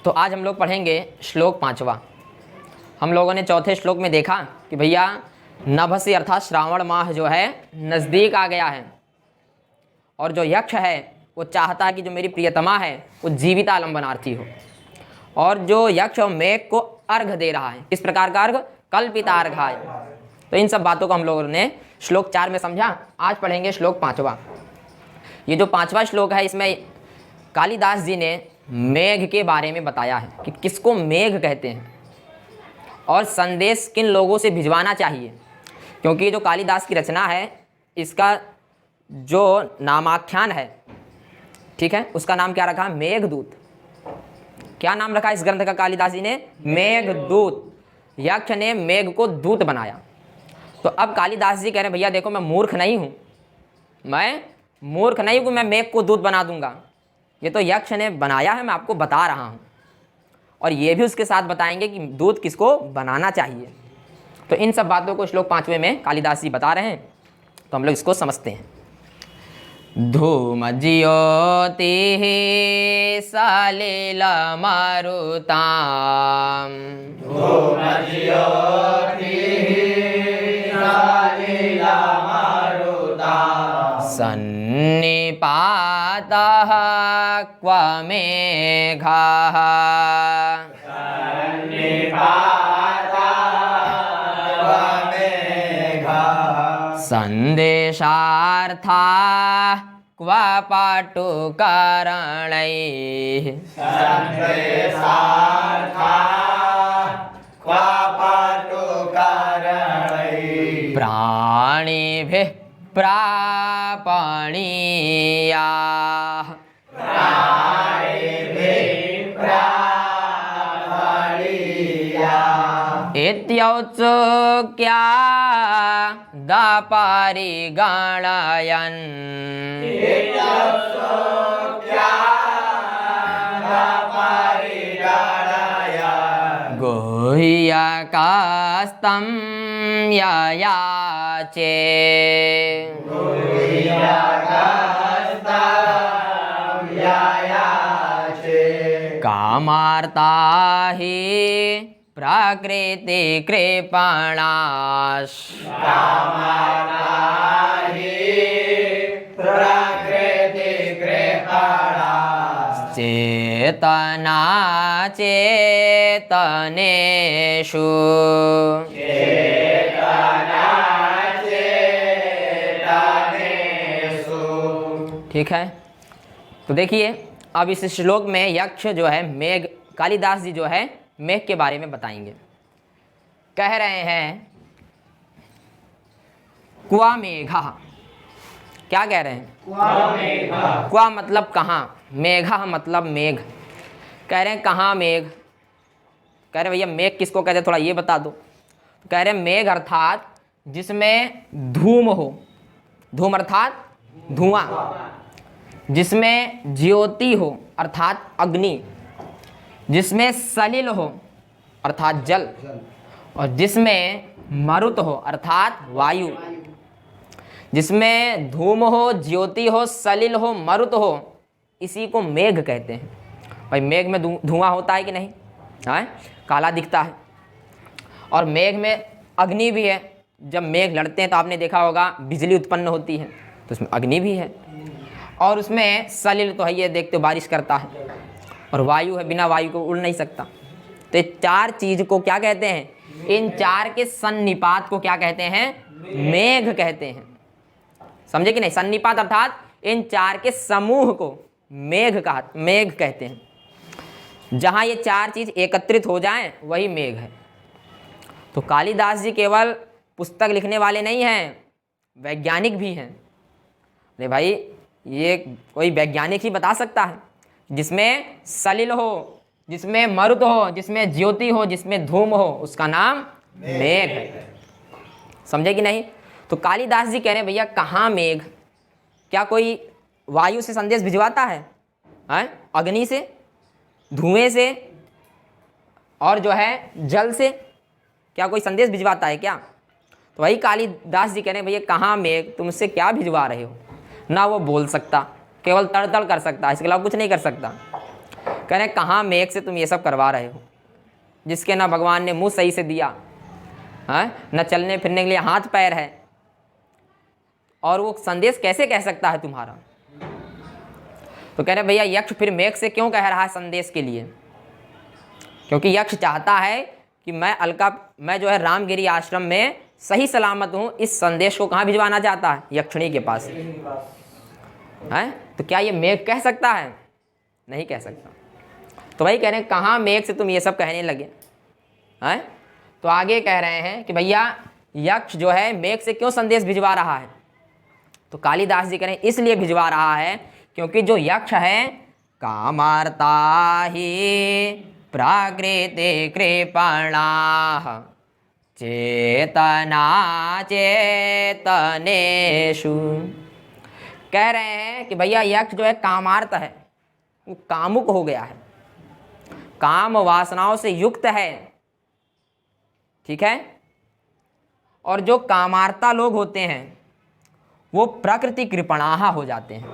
तो आज हम लोग पढ़ेंगे श्लोक 5वां। हम लोगों ने चौथे श्लोक में देखा कि भैया नभस्य अर्थात श्रावण माह जो है नज़दीक आ गया है, और जो यक्ष है वो चाहता है कि जो मेरी प्रियतमा है वो जीवितालंबनार्थी हो, और जो यक्ष मेघ को अर्घ दे रहा है, किस प्रकार का अर्घ? कल्पितार्घाय। तो इन सब बातों को हम लोगों ने श्लोक 4 में समझा। आज पढ़ेंगे श्लोक 5वां। ये जो 5वां श्लोक है इसमें कालिदास जी ने मेघ के बारे में बताया है कि किसको मेघ कहते हैं और संदेश किन लोगों से भिजवाना चाहिए। क्योंकि जो कालिदास की रचना है इसका जो नामाख्यान है, ठीक है, उसका नाम क्या रखा? मेघदूत। क्या नाम रखा इस ग्रंथ का कालिदास जी ने? मेघदूत। यक्ष ने मेघ को दूत बनाया। तो अब कालिदास जी कह रहे हैं भैया देखो मैं मूर्ख नहीं हूँ, मैं मूर्ख नहीं हूँ कि मैं मेघ को दूत बना दूंगा। ये तो यक्ष ने बनाया है, मैं आपको बता रहा हूँ, और ये भी उसके साथ बताएंगे कि दूत किसको बनाना चाहिए। तो इन सब बातों को श्लोक 5वें में कालिदास जी बता रहे हैं, तो हम लोग इसको समझते हैं। धूम ज्योति सलिल मारुताम, धूम ज्योति सलिल मारुताम, सन्निपातः क्व मेघः, सन्निपातः क्व मेघः, संदेशार्था क्व पाटुकरणैः, संदेशार्था क्व पाटुकरणैः, प्राणिभिः प्रापणीयाः, प्राणिभिः प्रापणीयाः, इत्यौत्सुक्या दपरिगणयन्, गुह्यकास्तं ययाचे, कामार्ता हि प्रकृति कृपणाश्, चेतना चेतनेषु, ठीक है। तो देखिए अब इस श्लोक में यक्ष जो है मेघ, कालिदास जी जो है मेघ के बारे में बताएंगे। कह रहे हैं क्वा मेघा, क्या कह रहे हैं? क्वा मतलब कहाँ, मेघा मतलब मेघ। कह रहे हैं कहाँ मेघ? कह रहे भैया मेघ किसको कहते हैं थोड़ा ये बता दो। तो कह रहे हैं मेघ अर्थात जिसमें धूम हो, धूम अर्थात धुआं, जिसमें ज्योति हो अर्थात अग्नि, जिसमें सलिल हो अर्थात जल, और जिसमें मरुत हो अर्थात वायु। जिसमें धूम हो, ज्योति हो, सलिल हो, मरुत हो, इसी को मेघ कहते हैं। भाई मेघ में धुआं होता है कि नहीं? है, काला दिखता है। और मेघ में अग्नि भी है। जब मेघ लड़ते हैं तो आपने देखा होगा बिजली उत्पन्न होती है, तो उसमें अग्नि भी है। और उसमें सलिल तो है, ये देखते हो बारिश करता है। और वायु है, बिना वायु को उड़ नहीं सकता। तो ये चार चीज को क्या कहते हैं? इन चार के सन्निपात को क्या कहते हैं? मेघ कहते हैं। समझे कि नहीं? सन्निपात अर्थात इन चार के समूह को मेघ कहते हैं। जहां ये चार चीज एकत्रित हो जाएं वही मेघ है। तो कालिदास जी केवल पुस्तक लिखने वाले नहीं हैं, वैज्ञानिक भी हैं। अरे भाई ये कोई वैज्ञानिक ही बता सकता है, जिसमें सलिल हो, जिसमें मरुत हो, जिसमें ज्योति हो, जिसमें धूम हो, उसका नाम मेघ है। समझे कि नहीं? तो कालिदास जी कह रहे हैं भैया कहाँ मेघ? क्या कोई वायु से संदेश भिजवाता है? अग्नि से, धुएं से, और जो है जल से क्या कोई संदेश भिजवाता है क्या? तो वही कालिदास जी कह रहे हैं भैया कहाँ मेघ, तुम उससे क्या भिजवा रहे हो? ना वो बोल सकता, केवल तड़तड़ कर सकता है, इसके अलावा कुछ नहीं कर सकता। कह कह रहे कहाँ मेघ से तुम ये सब करवा रहे हो, जिसके ना भगवान ने मुंह सही से दिया है, न चलने फिरने के लिए हाथ पैर है, और वो संदेश कैसे कह सकता है तुम्हारा। तो कह रहे भैया यक्ष फिर मेघ से क्यों कह रहा है संदेश के लिए, क्योंकि यक्ष चाहता है कि मैं जो है रामगिरी आश्रम में सही सलामत हूँ। इस संदेश को कहाँ भिजवाना चाहता है, यक्षिणी के पास है। तो क्या ये मेघ कह सकता है, नहीं कह सकता। तो भाई कह रहे हैं कहाँ मेघ से तुम ये सब कहने लगे हैं। तो आगे कह रहे हैं कि भैया यक्ष जो है मेघ से क्यों संदेश भिजवा रहा है। तो कालिदास जी कह रहे हैं इसलिए भिजवा रहा है क्योंकि जो यक्ष है कामार्ता ही प्राकृते कृपणाः चेतना चेतनेषु। कह रहे हैं कि भैया यक्ष जो है कामार्त है, वो कामुक हो गया है, काम वासनाओं से युक्त है, ठीक है। और जो कामार्ता लोग होते हैं वो प्रकृति कृपणाः हो जाते हैं।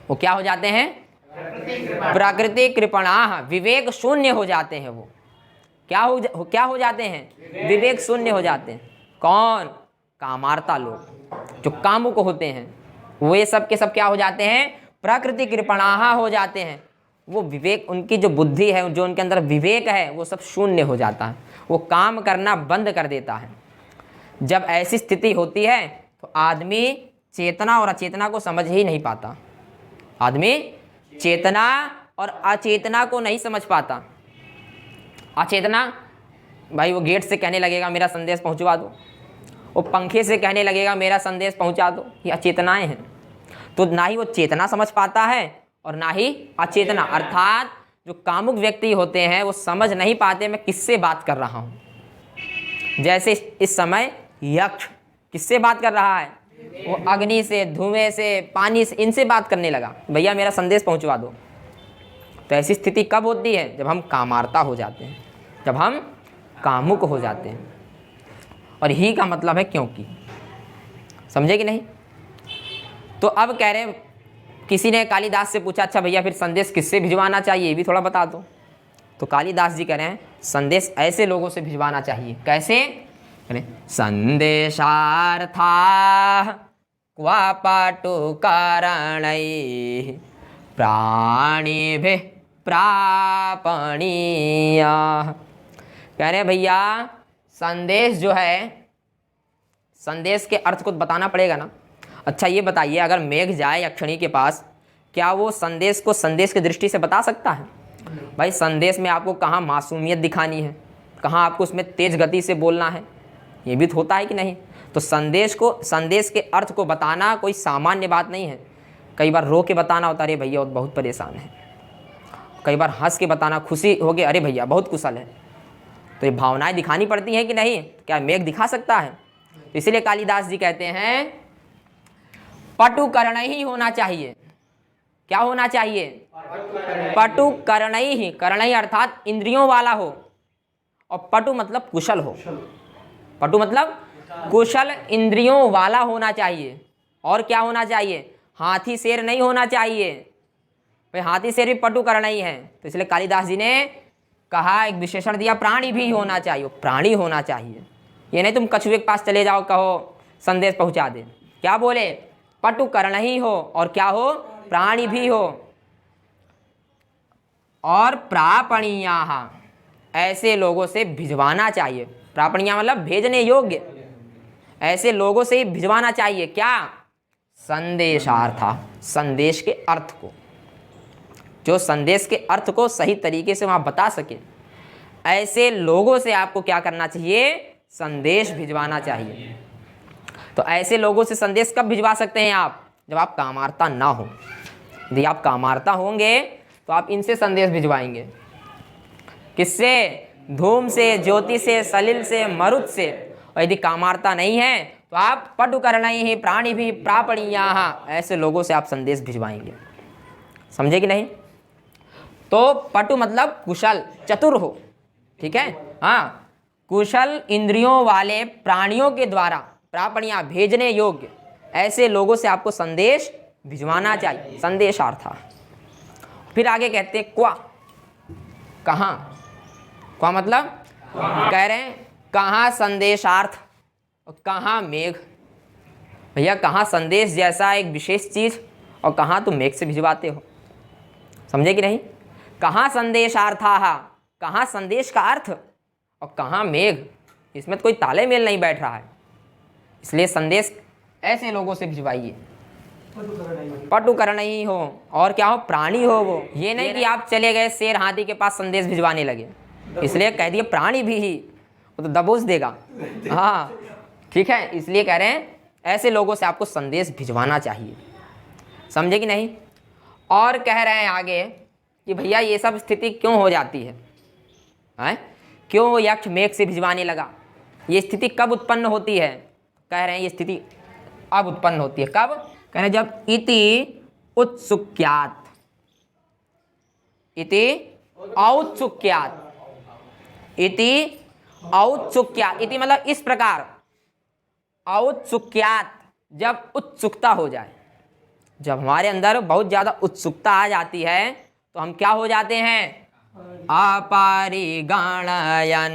वो क्या हो जाते हैं, प्रकृति कृपणाः, विवेक शून्य हो जाते हैं। वो क्या हो जाते हैं, विवेक शून्य हो जाते हैं। कौन, कामार्ता लोग जो कामुक होते हैं, वो ये सब के सब क्या हो जाते हैं, प्रकृति कृपणाः हो जाते हैं। वो विवेक, उनकी जो बुद्धि है, जो उनके अंदर विवेक है, वो सब शून्य हो जाता है, वो काम करना बंद कर देता है। जब ऐसी स्थिति होती है तो आदमी चेतना और अचेतना को समझ ही नहीं पाता। आदमी चेतना और अचेतना को नहीं समझ पाता। अचेतना भाई वो गेट से कहने लगेगा मेरा संदेश पहुंचवा दो, वो पंखे से कहने लगेगा मेरा संदेश पहुंचा दो, ये अचेतनाएं हैं। तो ना ही वो चेतना समझ पाता है और ना ही अचेतना, अर्थात जो कामुक व्यक्ति होते हैं वो समझ नहीं पाते मैं किससे बात कर रहा हूँ। जैसे इस समय यक्ष किससे बात कर रहा है, वो अग्नि से, धुएं से, पानी से, इनसे बात करने लगा, भैया मेरा संदेश पहुंचवा दो। तो ऐसी स्थिति कब होती है, जब हम कामार्ता हो जाते हैं, जब हम कामुक हो जाते हैं। और ही का मतलब है क्योंकि, समझे कि नहीं। तो अब कह रहे हैं, किसी ने कालिदास से पूछा अच्छा भैया फिर संदेश किससे भिजवाना चाहिए, ये भी थोड़ा बता दो। तो कालिदास जी कह रहे हैं संदेश ऐसे लोगों से भिजवाना चाहिए। कैसे, संदेशार्था क्वापाटु कारणैः प्राणिभिः प्रापणीयाः। कह रहे हैं भैया संदेश जो है, संदेश के अर्थ को बताना पड़ेगा ना। अच्छा ये बताइए, अगर मेघ जाए यक्षिणी के पास, क्या वो संदेश को संदेश की दृष्टि से बता सकता है। भाई संदेश में आपको कहाँ मासूमियत दिखानी है, कहाँ आपको उसमें तेज गति से बोलना है, ये भी तो होता है कि नहीं। तो संदेश के अर्थ को बताना कोई सामान्य बात नहीं है। कई बार रो के बताना होता, अरे भैया बहुत परेशान है। कई बार हंस के बताना, खुशी हो गई, अरे भैया बहुत कुशल है। तो ये भावनाएं दिखानी पड़ती हैं कि नहीं, क्या मेघ दिखा सकता है। तो इसीलिए कालिदास जी कहते हैं पटु कर्ण ही होना चाहिए। क्या होना चाहिए, पटु कर्ण ही, कर्ण ही अर्थात इंद्रियों वाला हो, और पटु मतलब कुशल हो। पटु मतलब कुशल, इंद्रियों वाला होना चाहिए। और क्या होना चाहिए, हाथी शेर नहीं होना चाहिए। भाई हाथी शेर भी पटु करना ही है। तो इसलिए कालिदास जी ने कहा, एक विशेषण दिया, प्राणी भी होना चाहिए, प्राणी होना चाहिए। ये नहीं तुम कछुए के पास चले जाओ, कहो संदेश पहुंचा दे। क्या बोले, पटु कर्ण ही हो, और क्या हो, प्राणी भी हो। और प्रापणीयाः, ऐसे लोगों से भिजवाना चाहिए। प्रापणीया मतलब भेजने योग्य, ऐसे लोगों से ही भिजवाना चाहिए। क्या, संदेशार्था, संदेश के अर्थ को, जो संदेश के अर्थ को सही तरीके से वहाँ बता सके, ऐसे लोगों से आपको क्या करना चाहिए, संदेश भिजवाना चाहिए। तो ऐसे लोगों से संदेश कब भिजवा सकते हैं आप, जब आप कामार्ता ना हो। यदि आप कामार्ता होंगे तो आप इनसे संदेश भिजवाएंगे। किससे, धूम से, ज्योति से, सलिल से, मरुत से। और यदि कामार्ता नहीं है तो आप पटु कर्ण ही प्राणी भी प्रापणीयाः, ऐसे लोगों से आप संदेश भिजवाएंगे। समझे कि नहीं। तो पटु मतलब कुशल, चतुर हो, ठीक है। हाँ, कुशल इंद्रियों वाले प्राणियों के द्वारा, प्रापणियाँ भेजने योग्य, ऐसे लोगों से आपको संदेश भिजवाना चाहिए। संदेशार्था फिर आगे कहते हैं क्वा, कहाँ। क्वा मतलब कह रहे हैं कहाँ संदेशार्थ और कहाँ मेघ। भैया कहाँ संदेश जैसा एक विशेष चीज और कहाँ तुम मेघ से भिजवाते हो, समझे कि नहीं। कहाँ संदेशार्थाः, कहाँ संदेश का अर्थ और कहाँ मेघ, इसमें तो कोई तालेमेल नहीं बैठ रहा है। इसलिए संदेश ऐसे लोगों से भिजवाइए पटुकरण ही हो और क्या हो, प्राणी हो वो। ये नहीं कि आप चले गए शेर हाथी के पास संदेश भिजवाने लगे, इसलिए कह दिए प्राणी भी ही, वो तो दबोच देगा। हाँ ठीक है, इसलिए कह रहे हैं ऐसे लोगों से आपको संदेश भिजवाना चाहिए, समझे कि नहीं। और कह रहे हैं आगे कि भैया ये सब स्थिति क्यों हो जाती है, हैं? क्यों वो यक्ष मेघ से भिजवाने लगा, ये स्थिति कब उत्पन्न होती है। कह रहे हैं ये स्थिति अब उत्पन्न होती है, कब। कह रहे हैं जब इति उत्सुक्यात, इति औत्सुक्यात, इति औत्सुक्यात, इति मतलब इस प्रकार, औत्सुक्यात जब उत्सुकता हो जाए, जब हमारे अंदर बहुत ज़्यादा उत्सुकता आ जाती है तो हम क्या हो जाते हैं, अपरिगणयन,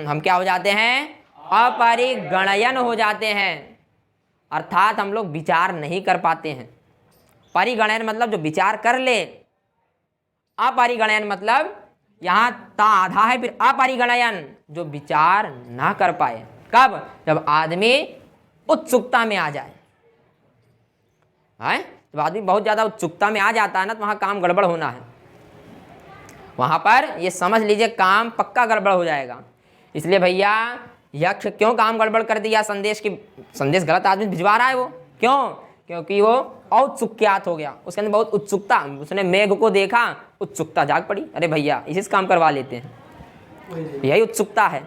हम क्या हो जाते हैं, अपरिगणयन हो जाते हैं, अर्थात हम लोग विचार नहीं कर पाते हैं। परिगणयन मतलब जो विचार कर ले, अपरिगणयन मतलब यहाँ ता आधा है, फिर अपरिगणयन जो विचार ना कर पाए। कब, जब आदमी उत्सुकता में आ जाए, है जब आदमी बहुत ज़्यादा उत्सुकता में आ जाता है ना तो वहाँ काम गड़बड़ होना है, वहाँ पर ये समझ लीजिए काम पक्का गड़बड़ हो जाएगा। इसलिए भैया यक्ष क्यों काम गड़बड़ कर दिया, संदेश गलत आदमी भिजवा रहा है वो, क्यों, क्योंकि वो औत्सुक्यात हो गया, उसके अंदर बहुत उत्सुकता, उसने मेघ को देखा, उत्सुकता जाग पड़ी, अरे भैया इसी से काम करवा लेते हैं, यही उत्सुकता है।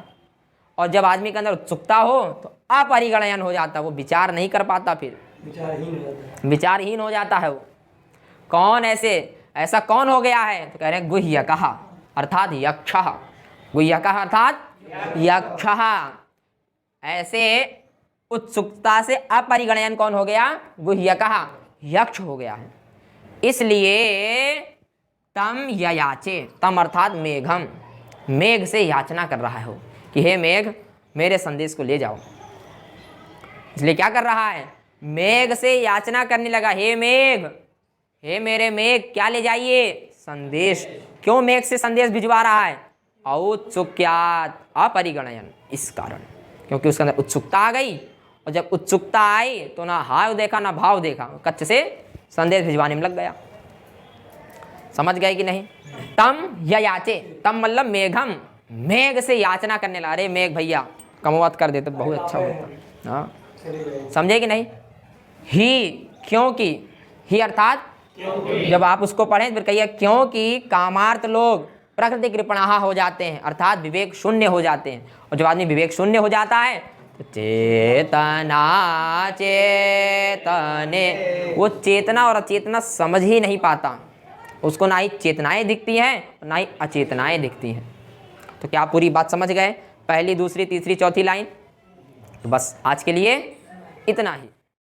और जब आदमी के अंदर उत्सुकता हो तो अपरिगणयन हो जाता है, वो विचार नहीं कर पाता, फिर विचारहीन हो जाता है वो। कौन ऐसा कौन हो गया है, तो कह रहे हैं गुह्यकः अर्थात यक्षः, गुह्यकः अर्थात यक्षः। ऐसे उत्सुकता से अपरिगणयन कौन हो गया, गुह्यकः यक्ष हो गया है। इसलिए तम ययाचे, तम अर्थात मेघम, मेघ से याचना कर रहा हो कि हे मेघ मेरे संदेश को ले जाओ। इसलिए क्या कर रहा है, मेघ से याचना करने लगा, हे मेघ, हे मेरे मेघ क्या ले जाइए, संदेश। क्यों मेघ से संदेश भिजवा रहा है, औत्सुक्यात अपरिगणयन, इस कारण, क्योंकि उसके अंदर उत्सुकता आ गई, और जब उत्सुकता आई तो ना हाव देखा ना भाव देखा, कच्च से संदेश भिजवाने में लग गया। समझ गए कि नहीं। तम ययाचे, तम मतलब मेघम, मेघ से याचना करने लगा, अरे मेघ भैया कमवत कर दे तो बहुत अच्छा होता। हाँ समझे कि नहीं। ही, क्योंकि, ही अर्थात जब आप उसको पढ़ें फिर कहिए क्योंकि कामार्थ लोग प्रकृति कृपणाहा हो जाते हैं, अर्थात विवेक शून्य हो जाते हैं। और जब आदमी विवेक शून्य हो जाता है तो चेतना चेतने, वो चेतना और अचेतना समझ ही नहीं पाता, उसको ना ही चेतनाएं दिखती हैं ना ही अचेतनाएं दिखती हैं। तो क्या पूरी बात समझ गए, पहली दूसरी तीसरी चौथी लाइन। तो बस आज के लिए इतना ही।